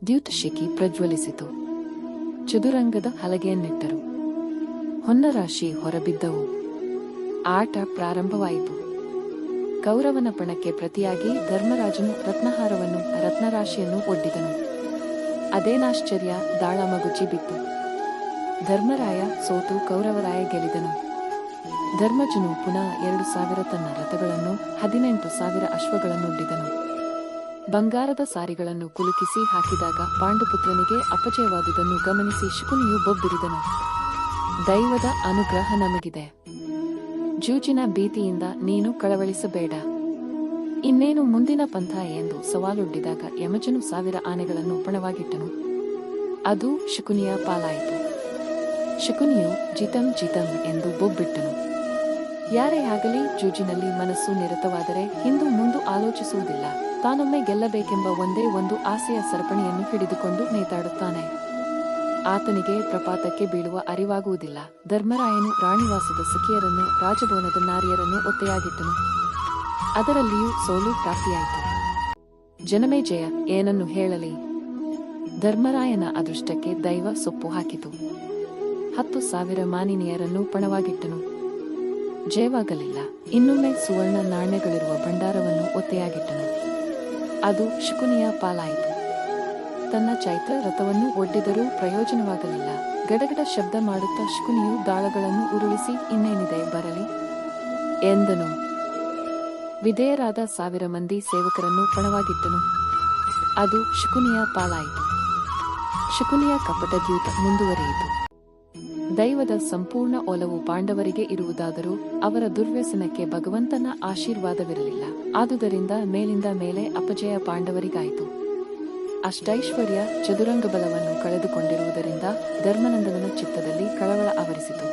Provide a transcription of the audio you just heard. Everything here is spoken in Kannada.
ದ್ಯೂತಶಿಖಿ ಪ್ರಜ್ವಲಿಸಿತು. ಚದುರಂಗದ ಹಲಗೆಯನ್ನಿಟ್ಟರು. ಹೊನ್ನರಾಶಿ ಹೊರಬಿದ್ದವು. ಆಟ ಪ್ರಾರಂಭವಾಯಿತು. ಕೌರವನ ಪಣಕ್ಕೆ ಪ್ರತಿಯಾಗಿ ಧರ್ಮರಾಜನು ರತ್ನಹಾರವನ್ನು ರತ್ನರಾಶಿಯನ್ನು ಒಡ್ಡಿದನು. ಅದೇನಾಶ್ಚರ್ಯ, ದಾಳ ಮಗುಚಿ ಬಿತ್ತು. ಧರ್ಮರಾಯ ಸೋತು ಕೌರವರಾಯ ಗೆಲಿದನು. ಧರ್ಮಜನು ಪುನಃ 2,000 ತನ್ನ ರಥಗಳನ್ನು 18,000 ಅಶ್ವಗಳನ್ನೊಡ್ಡಿದನು. ಬಂಗಾರದ ಸಾರಿಗಳನ್ನು ಕುಲುಕಿಸಿ ಹಾಕಿದಾಗ ಪಾಂಡುಪುತ್ರನಿಗೆ ಅಪಜಯವಾದುದನ್ನು ಗಮನಿಸಿ ಶಕುನಿಯು ಬೊಬ್ಬಿರಿದನು. ದೈವದ ಅನುಗ್ರಹ ನಮಗಿದೆ. ಜೂಜಿನ ಭೀತಿಯಿಂದ ನೀನು ಕಳವಳಿಸಬೇಡ. ಇನ್ನೇನು ಮುಂದಿನ ಪಂಥ ಎಂದು ಸವಾಲೊಡ್ಡಿದಾಗ ಯಮಜನು 1000 ಆನೆಗಳನ್ನು ಪಣವಾಗಿಟ್ಟನು. ಅದು ಶಕುನಿಯ ಪಾಲಾಯಿತು. ಶಕುನಿಯು ಜಿತಂ ಜಿತಂ ಎಂದು ಬೊಬ್ಬಿಟ್ಟನು. ಯಾರೇ ಆಗಲಿ ಜೂಜಿನಲ್ಲಿ ಮನಸ್ಸು ನಿರತವಾದರೆ ಹಿಂದು ಮುಂದು ಆಲೋಚಿಸುವುದಿಲ್ಲ. ತಾನೊಮ್ಮೆ ಗೆಲ್ಲಬೇಕೆಂಬ ಒಂದೇ ಒಂದು ಆಸೆಯ ಸರಪಣಿಯನ್ನು ಹಿಡಿದುಕೊಂಡು ನೇತಾಡುತ್ತಾನೆ. ಆತನಿಗೆ ಪ್ರಪಾತಕ್ಕೆ ಬೀಳುವ ಅರಿವಾಗುವುದಿಲ್ಲ. ಧರ್ಮರಾಯನು ರಾಣಿವಾಸದ ಸಖಿಯರನ್ನು ರಾಜಭವನದ ನಾರಿಯರನ್ನು ಒತ್ತೆಯಾಗಿಟ್ಟನು. ಅದರಲ್ಲಿಯೂ ಸೋಲು ಪ್ರಾಪ್ತಿಯಾಯಿತು. ಜನಮೇಜಯ ಏನನ್ನು ಹೇಳಲಿ? ಧರ್ಮರಾಯನ ಅದೃಷ್ಟಕ್ಕೆ ದೈವ ಸೊಪ್ಪು ಹಾಕಿತು. 10,000 ಮಾನಿನಿಯರನ್ನು ಪಣವಾಗಿಟ್ಟನು. ಜಯವಾಗಲಿಲ್ಲ. ಇನ್ನೊಮ್ಮೆ ಸುವರ್ಣ ನಾಣ್ಯಗಳಿರುವ ಭಂಡಾರವನ್ನು ಒತ್ತೆಯಾಗಿಟ್ಟನು. ಅದು ಶಕುನಿಯ ಪಾಲಾಯಿತು. ತನ್ನ ಚೈತ್ರ ರಥವನ್ನು ಒಡ್ಡಿದರೂ ಪ್ರಯೋಜನವಾಗಲಿಲ್ಲ. ಗಡಗಡ ಶಬ್ದ ಮಾಡುತ್ತಾ ಶಕುನಿಯು ದಾಳಗಳನ್ನು ಉರುಳಿಸಿ ಇನ್ನೇನಿದೆ ಬರಲಿ ಎಂದನು. ವಿಧೇಯರಾದ 1000 ಮಂದಿ ಸೇವಕರನ್ನು ಪಣವಾಗಿಟ್ಟನು. ಅದು ಶಕುನಿಯ ಪಾಲಾಯಿತು. ಶಕುನಿಯ ಕಪಟ ದ್ಯೂತ ಮುಂದುವರಿಯಿತು. ದೈವದ ಸಂಪೂರ್ಣ ಒಲವು ಪಾಂಡವರಿಗೆ ಇರುವುದಾದರೂ ಅವರ ದುರ್ವ್ಯಸನಕ್ಕೆ ಭಗವಂತನ ಆಶೀರ್ವಾದವಿರಲಿಲ್ಲ. ಆದುದರಿಂದ ಮೇಲಿಂದ ಮೇಲೆ ಅಪಜಯ ಪಾಂಡವರಿಗಾಯಿತು. ಅಷ್ಟೈಶ್ವರ್ಯ ಚದುರಂಗ ಬಲವನ್ನು ಕಳೆದುಕೊಂಡಿರುವುದರಿಂದ ಧರ್ಮನಂದನನ ಚಿತ್ತದಲ್ಲಿ ಕಳವಳ ಆವರಿಸಿತು.